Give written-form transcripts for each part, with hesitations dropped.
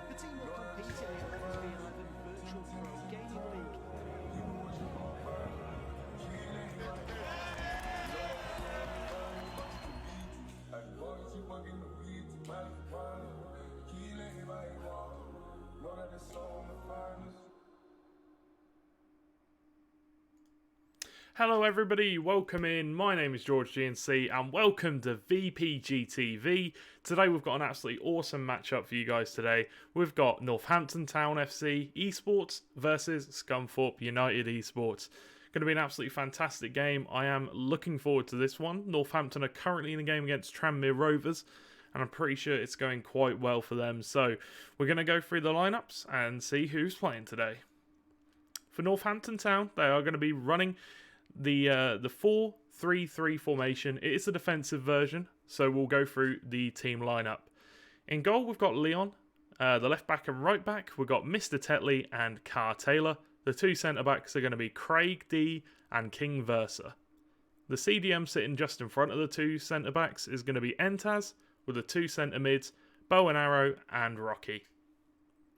The team will compete in the 11v11 Virtual Pro Gaming League. Hello everybody, welcome in. My name is George GNC and welcome to VPG TV. Today we've got an absolutely awesome matchup for you guys today. We've got Northampton Town FC Esports versus Scunthorpe United Esports. Going to be an absolutely fantastic game. I am looking forward to this one. Northampton are currently in the game against Tranmere Rovers, and I'm pretty sure it's going quite well for them. So we're going to go through the lineups and see who's playing today. For Northampton Town, they are going to be running the 4-3-3 formation. It is a defensive version, so we'll go through the team lineup. In goal, we've got Leon. The left back and right back, we've got Mr. Tetley and Carr Taylor. The two centre backs are going to be Craig D and King Versa. The CDM sitting just in front of the two centre backs is going to be Entaz, with the two centre mids, Bow and Arrow and Rocky.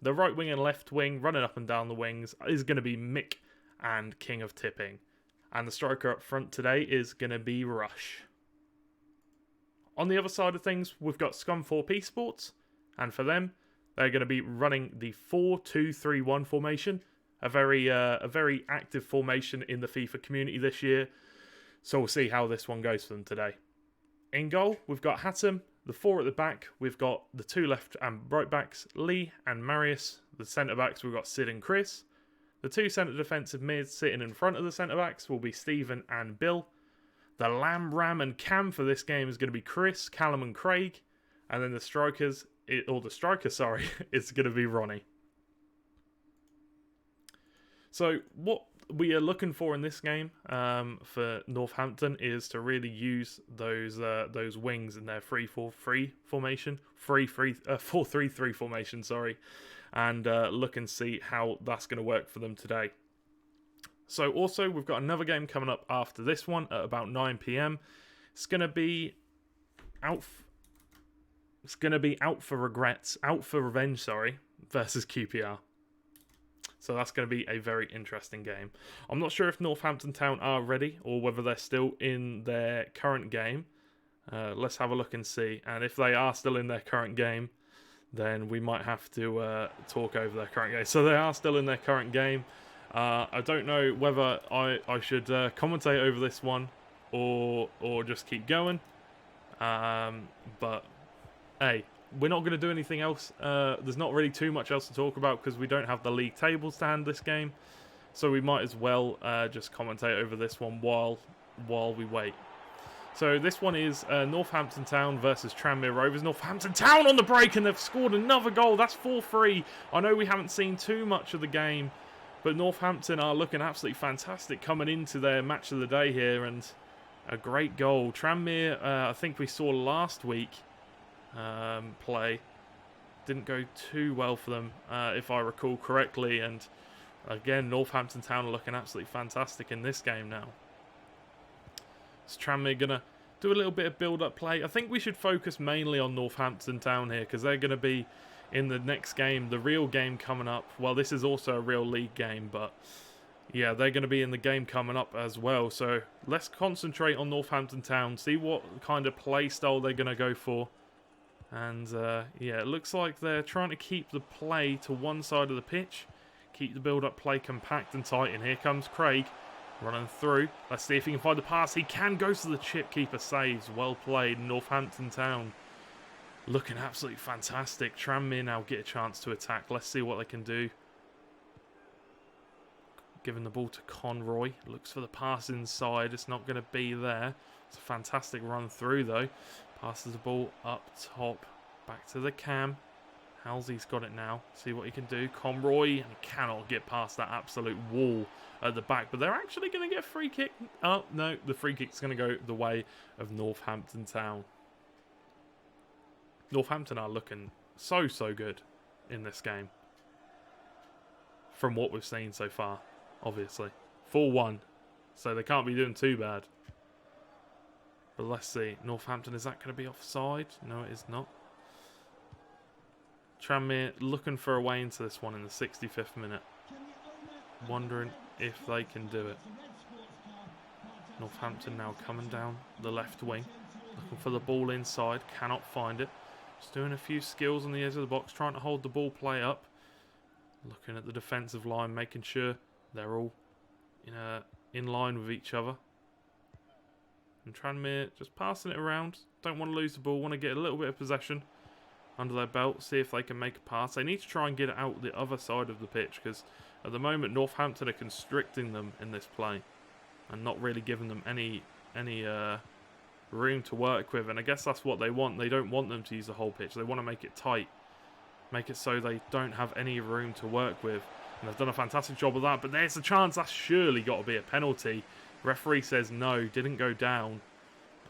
The right wing and left wing, running up and down the wings, is going to be Mick and King of Tipping. And the striker up front today is going to be Rush. On the other side of things, we've got Scunthorpe Esports. And for them, they're going to be running the 4-2-3-1 formation. A very active formation in the FIFA community this year. So we'll see how this one goes for them today. In goal, we've got Hattem. The four at the back, we've got the two left and right backs, Lee and Marius. The centre backs, we've got Sid and Chris. The two centre defensive mids sitting in front of the centre backs will be Stephen and Bill. The Lamb, Ram and Cam for this game is going to be Chris, Callum and Craig. And then the striker, is going to be Ronnie. So what we are looking for in this game for Northampton is to really use those wings in their 3-4-3 formation, 4-3-3 formation, and look and see how that's going to work for them today. So also we've got another game coming up after this one at about 9 PM. It's going to be out for revenge, versus QPR. So that's going to be a very interesting game. I'm not sure if Northampton Town are ready or whether they're still in their current game. Let's have a look and see. And if they are still in their current game, then we might have to talk over their current game. So they are still in their current game. I don't know whether I should commentate over this one or just keep going. But hey, we're not going to do anything else. There's not really too much else to talk about because we don't have the league tables to hand this game. So we might as well just commentate over this one while we wait. So this one is Northampton Town versus Tranmere Rovers. Northampton Town on the break and they've scored another goal. That's 4-3. I know we haven't seen too much of the game, but Northampton are looking absolutely fantastic coming into their match of the day here, and a great goal. Tranmere, I think we saw last week play, didn't go too well for them, if I recall correctly, and again Northampton Town are looking absolutely fantastic in this game now. Is Tranmere gonna do a little bit of build-up play? I think we should focus mainly on Northampton Town here because they're going to be in the next game, the real game coming up. Well, this is also a real league game, but yeah, they're going to be in the game coming up as well. So let's concentrate on Northampton Town, see what kind of play style they're going to go for. And yeah, it looks like they're trying to keep the play to one side of the pitch, keep the build-up play compact and tight. And here comes Craig running through. Let's see if he can find the pass. He can go to the chip. Keeper saves. Well played. Northampton Town looking absolutely fantastic. Tranmere now get a chance to attack. Let's see what they can do. Giving the ball to Conroy. Looks for the pass inside. It's not going to be there. It's a fantastic run through though. Passes the ball up top. Back to the Cam. Halsey's got it now. See what he can do. Conroy, and he cannot get past that absolute wall at the back. But they're actually going to get a free kick. Oh, no. The free kick's going to go the way of Northampton Town. Northampton are looking so good in this game. From what we've seen so far, obviously. 4-1. So they can't be doing too bad. But let's see. Northampton, is that going to be offside? No, it is not. Tranmere looking for a way into this one in the 65th minute. Wondering if they can do it. Northampton now coming down the left wing. Looking for the ball inside. Cannot find it. Just doing a few skills on the edge of the box. Trying to hold the ball play up. Looking at the defensive line. Making sure they're all in line with each other. And Tranmere just passing it around. Don't want to lose the ball. Want to get a little bit of possession under their belt, see if they can make a pass. They need to try and get it out the other side of the pitch, because at the moment Northampton are constricting them in this play and not really giving them any room to work with. And I guess that's what they want. They don't want them to use the whole pitch. They want to make it tight, make it so they don't have any room to work with. And they've done a fantastic job of that. But there's a chance. That's surely got to be a penalty. Referee says no, didn't go down,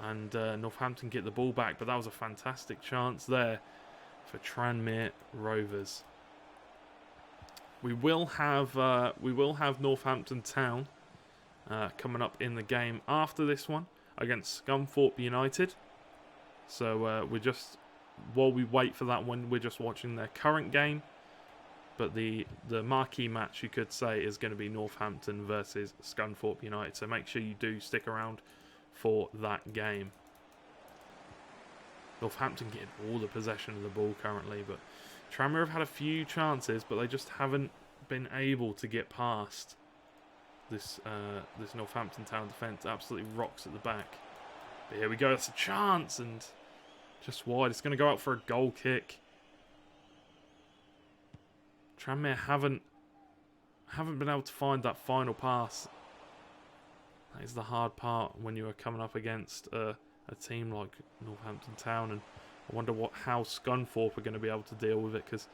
and Northampton get the ball back. But that was a fantastic chance there for Tranmere Rovers. We will have Northampton Town coming up in the game after this one against Scunthorpe United. So while we wait for that one, we're just watching their current game. But the marquee match, you could say, is going to be Northampton versus Scunthorpe United. So make sure you do stick around for that game. Northampton getting all the possession of the ball currently, but Tranmere have had a few chances, but they just haven't been able to get past this Northampton Town defence. Absolutely rocks at the back. But here we go. It's a chance, and just wide. It's going to go out for a goal kick. Tranmere haven't been able to find that final pass. That is the hard part when you are coming up against a team like Northampton Town, and I wonder how Scunthorpe are going to be able to deal with it, because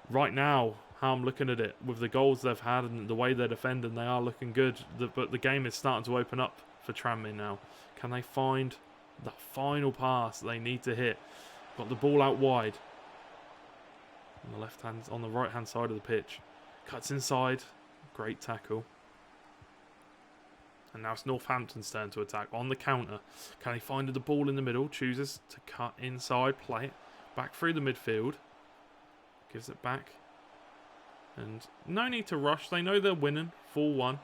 right now, how I'm looking at it, with the goals they've had and the way they're defending, they are looking good, but the game is starting to open up for Tranmere now. Can they find the final pass they need to hit? Got the ball out wide. On the right hand side of the pitch. Cuts inside. Great tackle. And now it's Northampton's turn to attack on the counter. Can he find the ball in the middle? Chooses to cut inside, play it back through the midfield. Gives it back. And no need to rush. They know they're winning 4-1.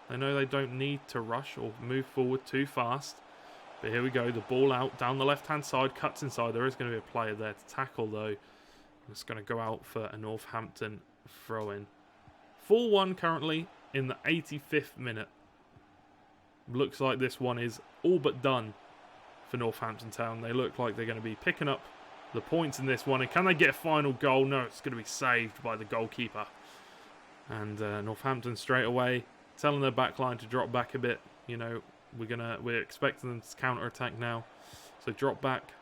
They know they don't need to rush or move forward too fast. But here we go. The ball out down the left hand side. Cuts inside. There is going to be a player there to tackle though. It's going to go out for a Northampton throw-in. 4-1 currently in the 85th minute. Looks like this one is all but done for Northampton Town. They look like they're going to be picking up the points in this one. And can they get a final goal? No, it's going to be saved by the goalkeeper. And Northampton straight away telling their backline to drop back a bit. You know, we're expecting them to counter-attack now. So drop back,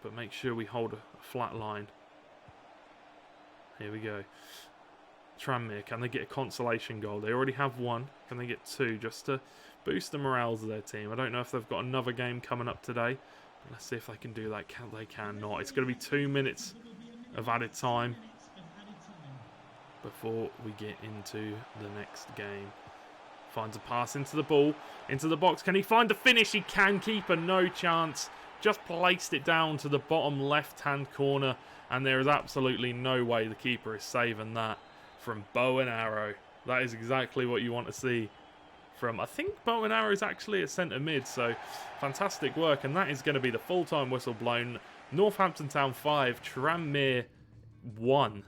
but make sure we hold a flat line. Here we go. Tranmere, can they get a consolation goal? They already have one. Can they get two just to boost the morales of their team? I don't know if they've got another game coming up today. But let's see if they can do that. They cannot. It's going to be 2 minutes of added time before we get into the next game. Finds a pass into the ball, into the box. Can he find the finish? He can. Keeper, no chance. Just placed it down to the bottom left-hand corner. And there is absolutely no way the keeper is saving that from bow and arrow. That is exactly what you want to see from, I think bow and arrow is actually at centre mid. So fantastic work. And that is going to be the full-time whistle blown. Northampton Town 5, Tranmere 1.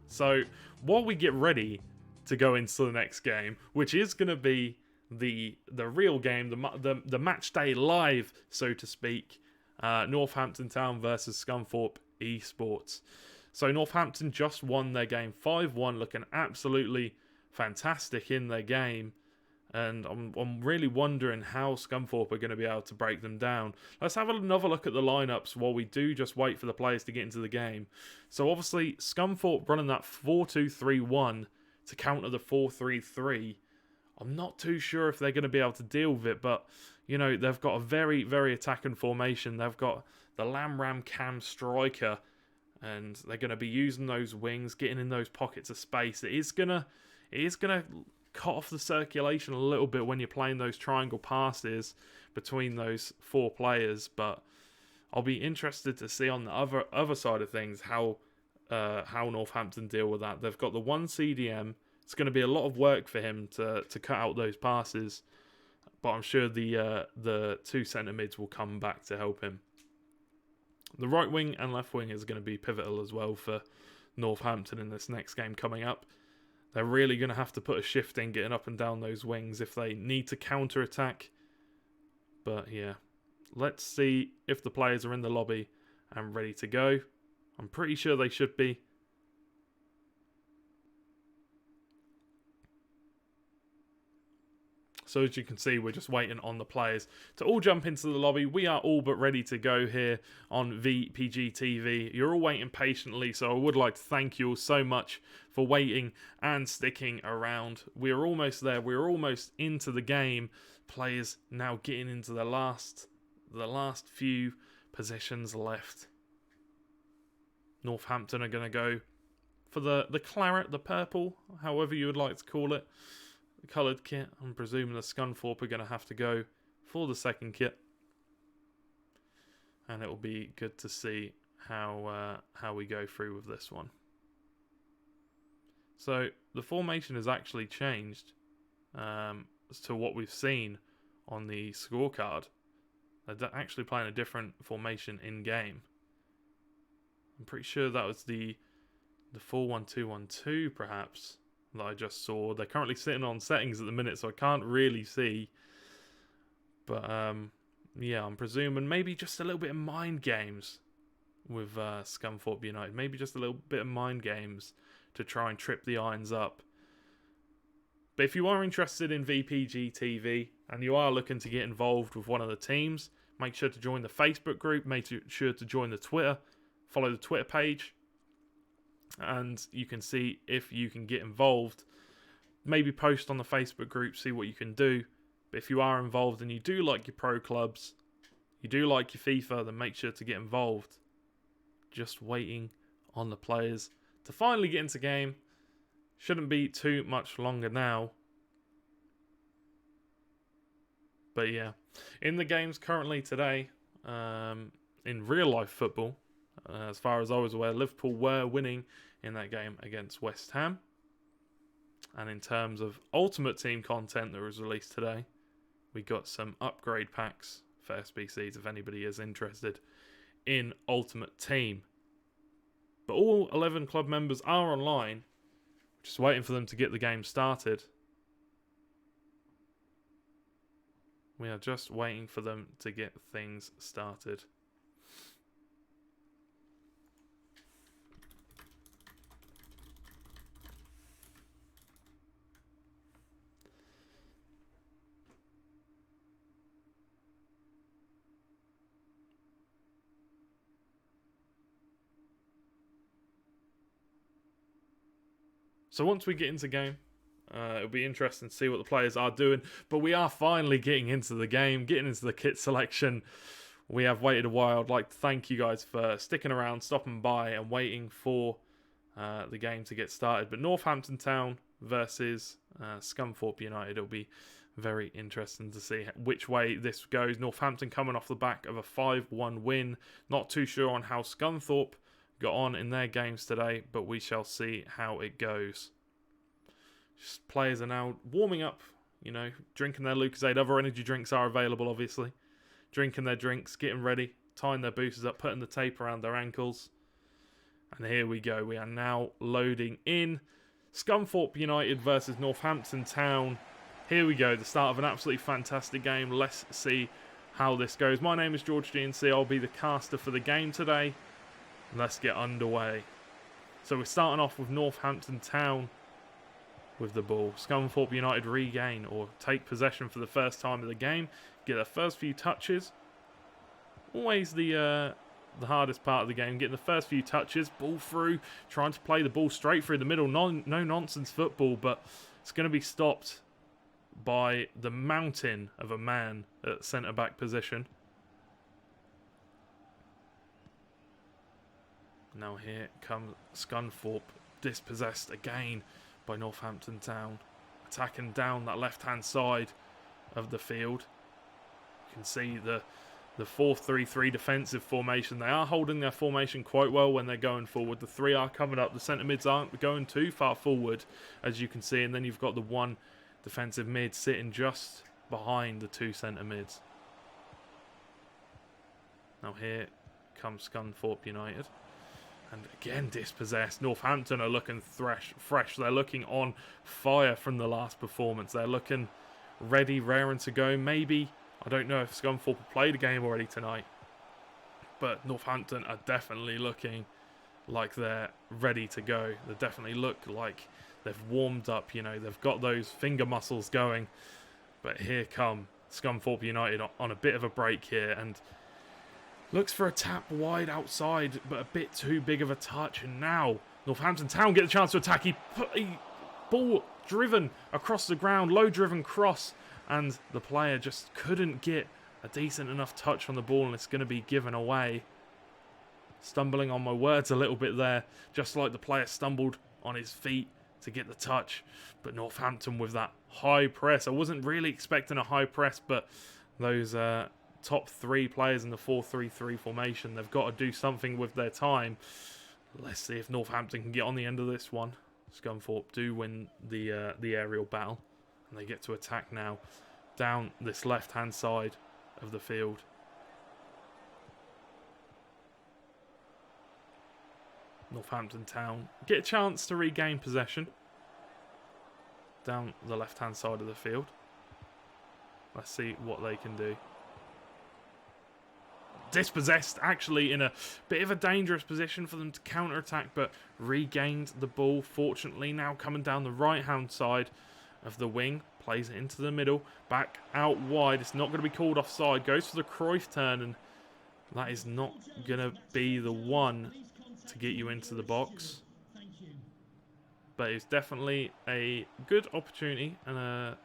So while we get ready to go into the next game, which is going to be the real game, the match day live, so to speak, Northampton Town versus Scunthorpe Esports. So Northampton just won their game 5-1, looking absolutely fantastic in their game. And I'm really wondering how Scunthorpe are going to be able to break them down. Let's have another look at the lineups while we do just wait for the players to get into the game. So obviously Scunthorpe running that 4-2-3-1 to counter the 4-3-3. I'm not too sure if they're going to be able to deal with it, but you know, they've got a very, very attacking formation. They've got the Lam Ram Cam striker, and they're going to be using those wings, getting in those pockets of space. It is gonna cut off the circulation a little bit when you're playing those triangle passes between those four players, but I'll be interested to see on the other side of things how Northampton deal with that. They've got the one CDM. It's going to be a lot of work for him to cut out those passes, but I'm sure the two centre mids will come back to help him. The right wing and left wing is going to be pivotal as well for Northampton in this next game coming up. They're really going to have to put a shift in getting up and down those wings if they need to counter-attack. But yeah, let's see if the players are in the lobby and ready to go. I'm pretty sure they should be. So as you can see, we're just waiting on the players to all jump into the lobby. We are all but ready to go here on VPG TV. You're all waiting patiently, so I would like to thank you all so much for waiting and sticking around. We're almost there. We're almost into the game. Players now getting into the last few positions left. Northampton are going to go for the claret, the purple, however you would like to call it. Coloured kit. I'm presuming the Scunthorpe are going to have to go for the second kit, and it will be good to see how we go through with this one. So the formation has actually changed as to what we've seen on the scorecard. They're actually playing a different formation in game. I'm pretty sure that was the 4-1-2-1-2 perhaps that I just saw. They're currently sitting on settings at the minute, so I can't really see. But yeah, I'm presuming maybe just a little bit of mind games with Scunthorpe United. Maybe just a little bit of mind games to try and trip the Irons up. But if you are interested in VPG TV and you are looking to get involved with one of the teams, make sure to join the Facebook group. Make sure to join the Twitter. Follow the Twitter page. And you can see if you can get involved. Maybe post on the Facebook group, see what you can do. But if you are involved and you do like your pro clubs, you do like your FIFA, then make sure to get involved. Just waiting on the players to finally get into game. Shouldn't be too much longer now. But yeah, in the games currently today, in real life football, as far as I was aware, Liverpool were winning in that game against West Ham. And in terms of Ultimate Team content that was released today, we got some upgrade packs for SBCs if anybody is interested in Ultimate Team. But all 11 club members are online, just waiting for them to get the game started. We are just waiting for them to get things started. So once we get into game, it'll be interesting to see what the players are doing. But we are finally getting into the game, getting into the kit selection. We have waited a while. I'd like to thank you guys for sticking around, stopping by and waiting for the game to get started. But Northampton Town versus Scunthorpe United. It'll be very interesting to see which way this goes. Northampton coming off the back of a 5-1 win. Not too sure on how Scunthorpe got on in their games today, but we shall see how it goes. Just players are now warming up, you know, drinking their Lucozade. Other energy drinks are available, obviously. Drinking their drinks, getting ready, tying their boosters up, putting the tape around their ankles. And here we go. We are now loading in. Scunthorpe United versus Northampton Town. Here we go. The start of an absolutely fantastic game. Let's see how this goes. My name is George GNC. I'll be the caster for the game today. Let's get underway. So we're starting off with Northampton Town. with the ball. Scunthorpe United regain or take possession for the first time of the game. Get their first few touches. Always the hardest part of the game, getting the first few touches, ball through, trying to play the ball straight through the middle. No nonsense football, but it's going to be stopped by the mountain of a man at centre-back position. Now here comes Scunthorpe, dispossessed again by Northampton Town. Attacking down that left-hand side of the field. You can see the 4-3-3 defensive formation. They are holding their formation quite well when they're going forward. The three are coming up. The centre mids aren't going too far forward, as you can see. And then you've got the one defensive mid sitting just behind the two centre mids. Now here comes Scunthorpe United. And again dispossessed. Northampton are looking fresh. They're looking on fire from the last performance. They're looking ready, raring to go. Maybe, I don't know if Scunthorpe have played a game already tonight, but Northampton are definitely looking like they're ready to go. They definitely look like they've warmed up, you know, they've got those finger muscles going. But here come Scunthorpe United on a bit of a break here, and looks for a tap wide outside, but a bit too big of a touch. And now Northampton Town get the chance to attack. He ball driven across the ground, low driven cross, and the player just couldn't get a decent enough touch on the ball, and it's going to be given away. Stumbling on my words a little bit there, just like the player stumbled on his feet to get the touch. But Northampton with that high press. I wasn't really expecting a high press, but those top three players in the 4-3-3 formation, they've got to do something with their time. Let's see if Northampton can get on the end of this one. Scunthorpe do win the aerial battle, and they get to attack now down this left-hand side of the field. Northampton Town get a chance to regain possession down the left-hand side of the field. Let's see what they can do. Dispossessed, actually in a bit of a dangerous position for them to counter-attack, but regained the ball. Fortunately, now coming down the right-hand side of the wing, plays it into the middle, back out wide. It's not going to be called offside. Goes for the Cruyff turn, and that is not going to be the one to get you into the box. But it's definitely a good opportunity and a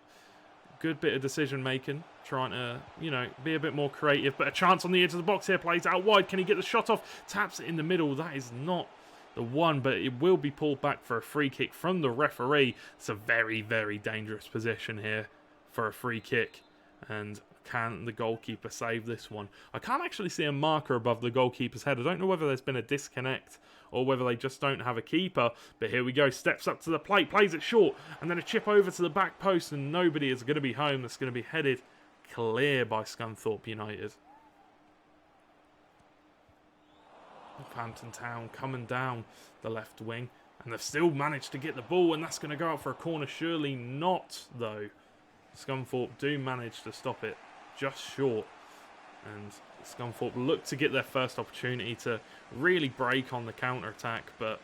good bit of decision making, trying to, you know, be a bit more creative. But a chance on the edge of the box here, plays out wide. Can he get the shot off? Taps it in the middle. That is not the one, but it will be pulled back for a free kick from the referee. It's a very, very dangerous position here for a free kick. And can the goalkeeper save this one? I can't actually see a marker above the goalkeeper's head. I don't know whether there's been a disconnect or whether they just don't have a keeper. But here we go. Steps up to the plate, plays it short, and then a chip over to the back post, and nobody is going to be home. That's going to be headed clear by Scunthorpe United. Northampton Town coming down the left wing, and they've still managed to get the ball, and that's going to go out for a corner. Surely not, though. Scunthorpe do manage to stop it just short, and Scunthorpe look to get their first opportunity to really break on the counter-attack, but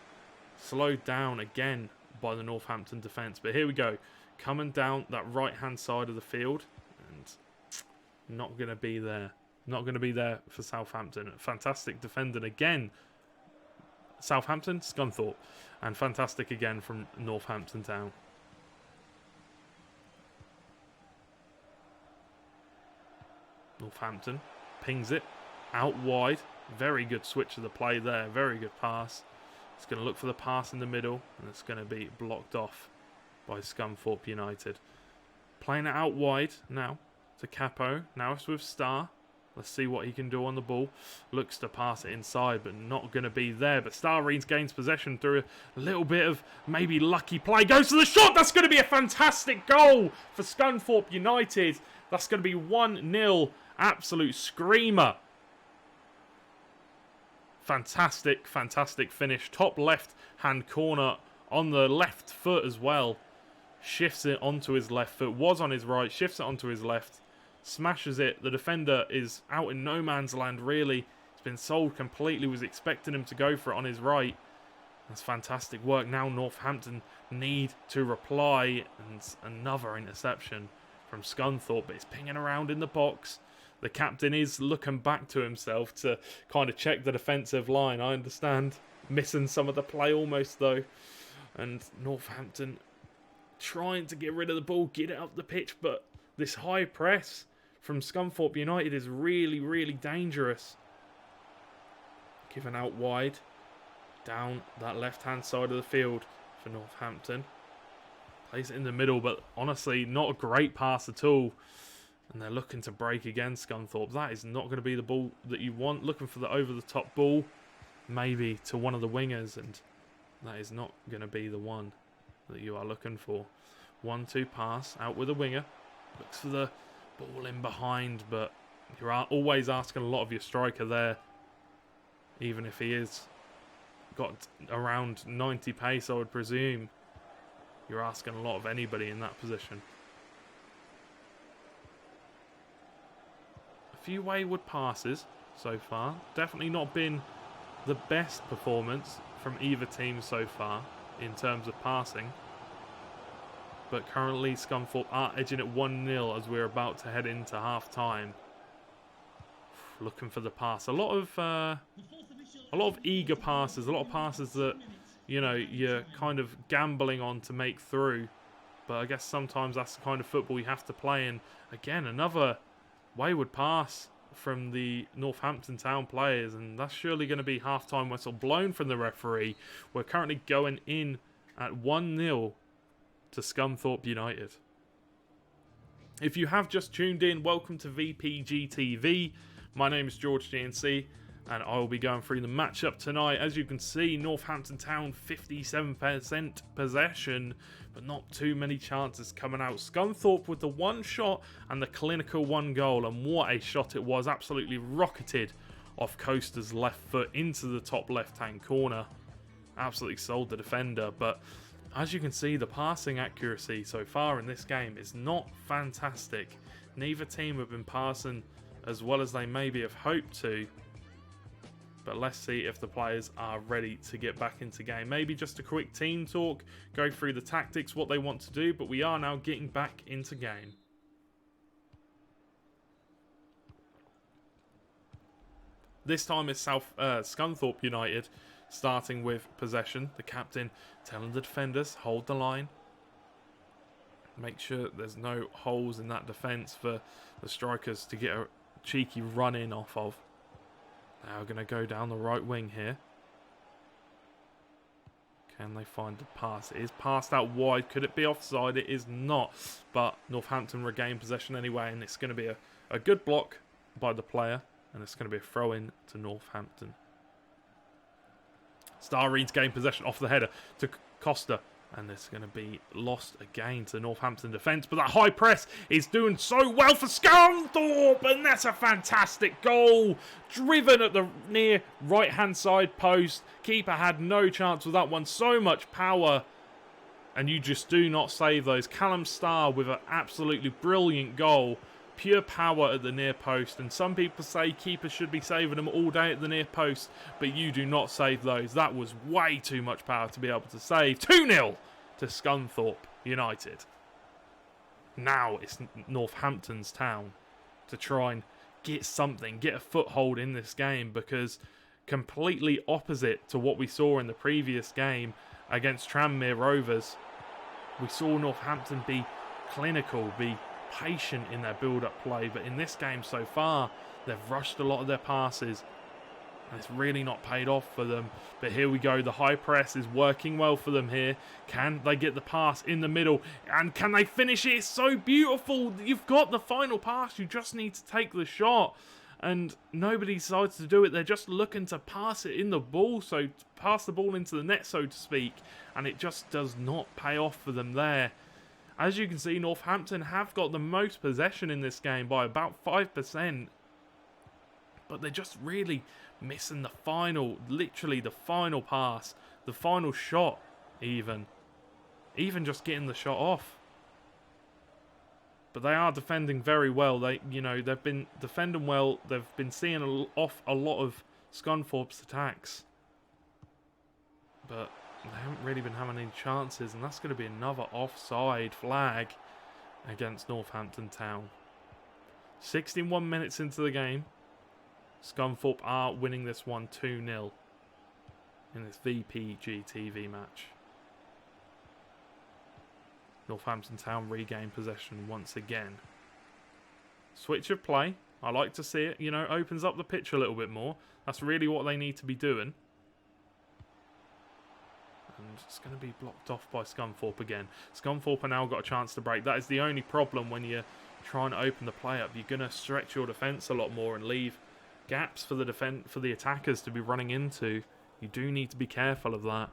slowed down again by the Northampton defence. But here we go, coming down that right-hand side of the field, and not going to be there. Not going to be there for Southampton. Fantastic defending again. Southampton, Scunthorpe, and fantastic again from Northampton Town. Northampton pings it out wide. Very good switch of the play there. Very good pass. It's going to look for the pass in the middle, and it's going to be blocked off by Scunthorpe United. Playing it out wide now to Capo. Now it's with Starr. Let's see what he can do on the ball. Looks to pass it inside, but not going to be there. But Starr gains possession through a little bit of maybe lucky play. Goes to the shot. That's going to be a fantastic goal for Scunthorpe United. That's going to be 1-0. Absolute screamer. Fantastic, fantastic finish. Top left-hand corner on the left foot as well. Shifts it onto his left foot. Was on his right. Shifts it onto his left. Smashes it. The defender is out in no man's land, really. It's been sold completely. Was expecting him to go for it on his right. That's fantastic work. Now Northampton need to reply, and another interception from Scunthorpe, but it's pinging around in the box. The captain is looking back to himself to kind of check the defensive line. I understand missing some of the play almost though. And Northampton trying to get rid of the ball, get it up the pitch, but this high press from Scunthorpe United is really, really dangerous. Given out wide, down that left-hand side of the field for Northampton. Plays it in the middle, but honestly, not a great pass at all. And they're looking to break again, Scunthorpe. That is not going to be the ball that you want. Looking for the over-the-top ball, maybe to one of the wingers, and that is not going to be the one that you are looking for. 1-2 pass, out with a winger. Looks for the ball in behind, but you're always asking a lot of your striker there. Even if he is got around 90 pace, I would presume. You're asking a lot of anybody in that position. A few wayward passes so far. Definitely not been the best performance from either team so far in terms of passing. But currently Scunthorpe are edging it 1-0 as we're about to head into half-time. Looking for the pass. A lot of eager passes. A lot of passes that, you know, you're kind of gambling on to make through. But I guess sometimes that's the kind of football you have to play. And again, another wayward pass from the Northampton Town players. And that's surely going to be half-time whistle blown from the referee. We're currently going in at 1-0 to Scunthorpe United. If you have just tuned in, welcome to VPG TV. My name is George GNC, and I will be going through the matchup tonight. As you can see, Northampton Town 57% possession, but not too many chances coming out. Scunthorpe with the one shot and the clinical one goal, and what a shot it was. Absolutely rocketed off Coaster's left foot into the top left-hand corner. Absolutely sold the defender, but as you can see, the passing accuracy so far in this game is not fantastic. Neither team have been passing as well as they maybe have hoped to. But let's see if the players are ready to get back into game. Maybe just a quick team talk, go through the tactics, what they want to do, but we are now getting back into game. This time it's Scunthorpe United starting with possession. The captain telling the defenders, hold the line. Make sure there's no holes in that defence for the strikers to get a cheeky run in off of. Now we're going to go down the right wing here. Can they find the pass? It is passed out wide. Could it be offside? It is not. But Northampton regain possession anyway, and it's going to be a good block by the player, and it's going to be a throw in to Northampton. Star Reed's gain possession off the header to Costa. And it's going to be lost again to Northampton defence. But that high press is doing so well for Scunthorpe. And that's a fantastic goal. Driven at the near right-hand side post. Keeper had no chance with that one. So much power. And you just do not save those. Callum Starr with an absolutely brilliant goal. Pure power at the near post, and some people say keepers should be saving them all day at the near post, but you do not save those. That was way too much power to be able to save. 2-0 to Scunthorpe United. Now it's Northampton's town to try and get something, get a foothold in this game, because completely opposite to what we saw in the previous game against Tranmere Rovers, we saw Northampton be clinical, be patient in their build-up play, but in this game so far they've rushed a lot of their passes and it's really not paid off for them. But here we go, the high press is working well for them here. Can they get the pass in the middle, and can they finish it? It's so beautiful. You've got the final pass, you just need to take the shot, and nobody decides to do it. They're just looking to pass it in the ball, so pass the ball into the net, so to speak, and it just does not pay off for them there. As you can see, Northampton have got the most possession in this game by about 5%. But they're just really missing the final, literally the final pass, the final shot even. Even just getting the shot off. But they are defending very well. They've been defending well. They've been seeing off a lot of Scunthorpe's attacks. but they haven't really been having any chances, and that's going to be another offside flag against Northampton Town. 61 minutes into the game, Scunthorpe are winning this one 2-0 in this VPG TV match. Northampton Town regain possession once again. Switch of play. I like to see it, you know, opens up the pitch a little bit more. That's really what they need to be doing. And it's going to be blocked off by Scunthorpe again. Scunthorpe have now got a chance to break. That is the only problem when you're trying to open the play up. You're going to stretch your defence a lot more and leave gaps for the attackers to be running into. You do need to be careful of that.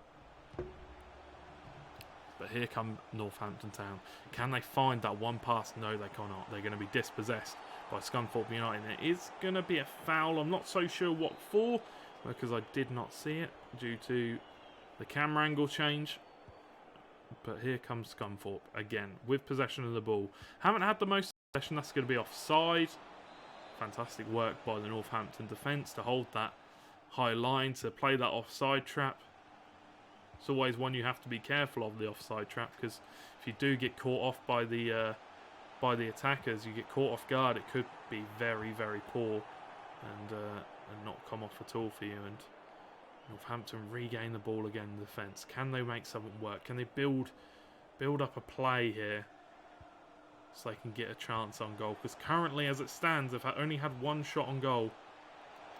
But here come Northampton Town. Can they find that one pass? No, they cannot. They're going to be dispossessed by Scunthorpe United. And it is going to be a foul. I'm not so sure what for, because I did not see it due to the camera angle change. But here comes Scunthorpe again with possession of the ball. Haven't had the most possession. That's going to be offside. Fantastic work by the Northampton defence to hold that high line, to play that offside trap. It's always one you have to be careful of, the offside trap, because if you do get caught off by the attackers, you get caught off guard, it could be very, very poor and not come off at all for you. And Northampton regain the ball again in defence. Can they make something work? Can they build up a play here so they can get a chance on goal? Because currently, as it stands, they've only had one shot on goal.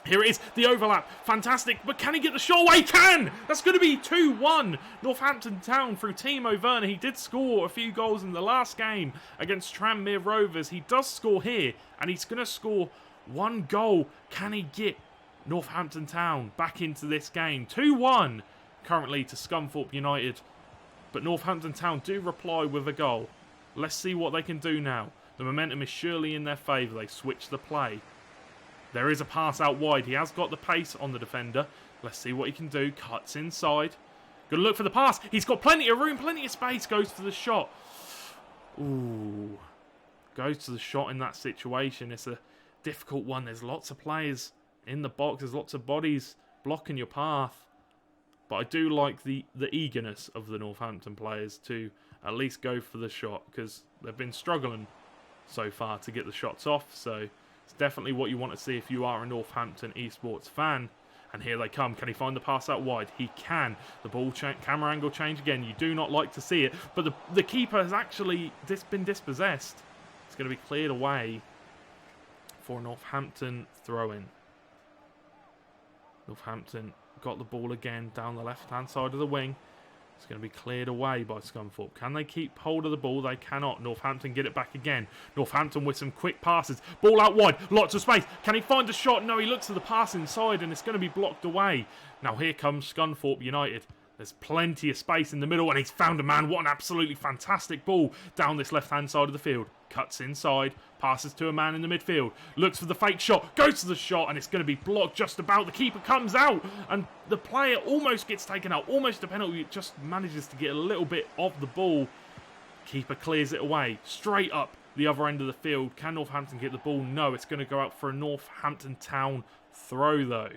Here it is, the overlap, fantastic, but can he get the shot away? He can! That's going to be 2-1. Northampton Town through Timo Werner. He did score a few goals in the last game against Tranmere Rovers. He does score here, and he's going to score one goal. Can he get Northampton Town back into this game? 2-1 currently to Scunthorpe United, but Northampton Town do reply with a goal. Let's see what they can do now. The momentum is surely in their favour. They switch the play. There is a pass out wide. He has got the pace on the defender. Let's see what he can do. Cuts inside. Good look for the pass. He's got plenty of room, plenty of space. Goes for the shot. Ooh. Goes to the shot in that situation. It's a difficult one. There's lots of players in the box. There's lots of bodies blocking your path. But I do like the eagerness of the Northampton players to at least go for the shot, because they've been struggling so far to get the shots off. So it's definitely what you want to see if you are a Northampton Esports fan. And here they come. Can he find the pass out wide? He can. The ball camera angle change again. You do not like to see it. But the keeper has actually been dispossessed. It's going to be cleared away for Northampton throw-in. Northampton got the ball again down the left-hand side of the wing. It's going to be cleared away by Scunthorpe. Can they keep hold of the ball? They cannot. Northampton get it back again. Northampton with some quick passes. Ball out wide. Lots of space. Can he find a shot? No, he looks at the pass inside and it's going to be blocked away. Now here comes Scunthorpe United. There's plenty of space in the middle and he's found a man. What an absolutely fantastic ball down this left-hand side of the field. Cuts inside. Passes to a man in the midfield. Looks for the fake shot. Goes to the shot and it's going to be blocked just about. The keeper comes out and the player almost gets taken out. Almost a penalty. It just manages to get a little bit of the ball. Keeper clears it away. Straight up the other end of the field. Can Northampton get the ball? No, it's going to go out for a Northampton Town throw though.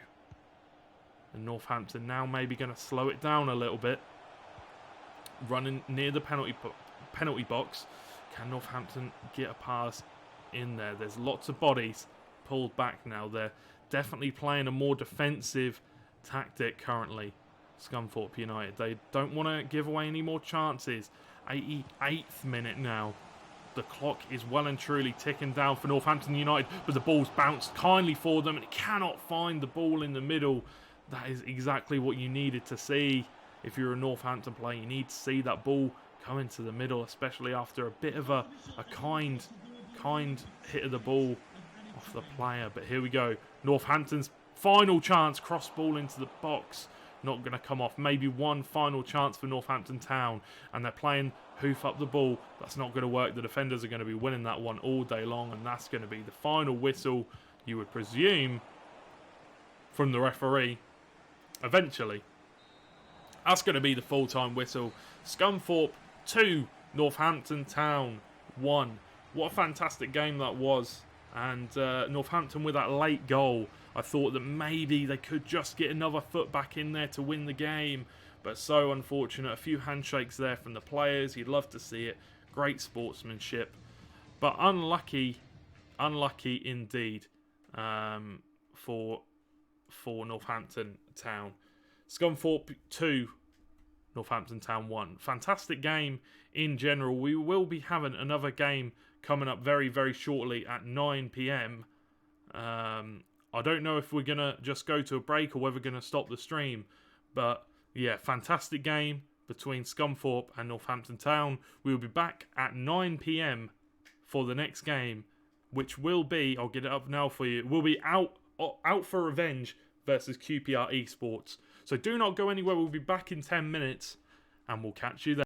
And Northampton now maybe going to slow it down a little bit. Running near the penalty box. Can Northampton get a pass in there? There's lots of bodies pulled back now. They're definitely playing a more defensive tactic currently, Scunthorpe United. They don't want to give away any more chances. 88th minute now. The clock is well and truly ticking down for Northampton United, but the ball's bounced kindly for them and it cannot find the ball in the middle. That is exactly what you needed to see. If you're a Northampton player, you need to see that ball come into the middle, especially after a bit of a kind hit of the ball off the player. But here we go. Northampton's final chance. Cross ball into the box. Not going to come off. Maybe one final chance for Northampton Town. And they're playing hoof up the ball. That's not going to work. The defenders are going to be winning that one all day long. And that's going to be the final whistle, you would presume, from the referee. Eventually. That's going to be the full-time whistle. Scunthorpe 2, Northampton Town 1. What a fantastic game that was. And Northampton with that late goal, I thought that maybe they could just get another foot back in there to win the game. But so unfortunate. A few handshakes there from the players. You'd love to see it. Great sportsmanship. But unlucky indeed for Northampton Town. Scunthorpe 2, Northampton Town 1. Fantastic game in general. We will be having another game coming up very, very shortly at 9 PM. I don't know if we're going to just go to a break or whether we're going to stop the stream. But yeah, fantastic game between Scunthorpe and Northampton Town. We will be back at 9 PM for the next game, which will be, I'll get it up now for you, will be Out for Revenge versus QPR Esports. So do not go anywhere. We'll be back in 10 minutes and we'll catch you there.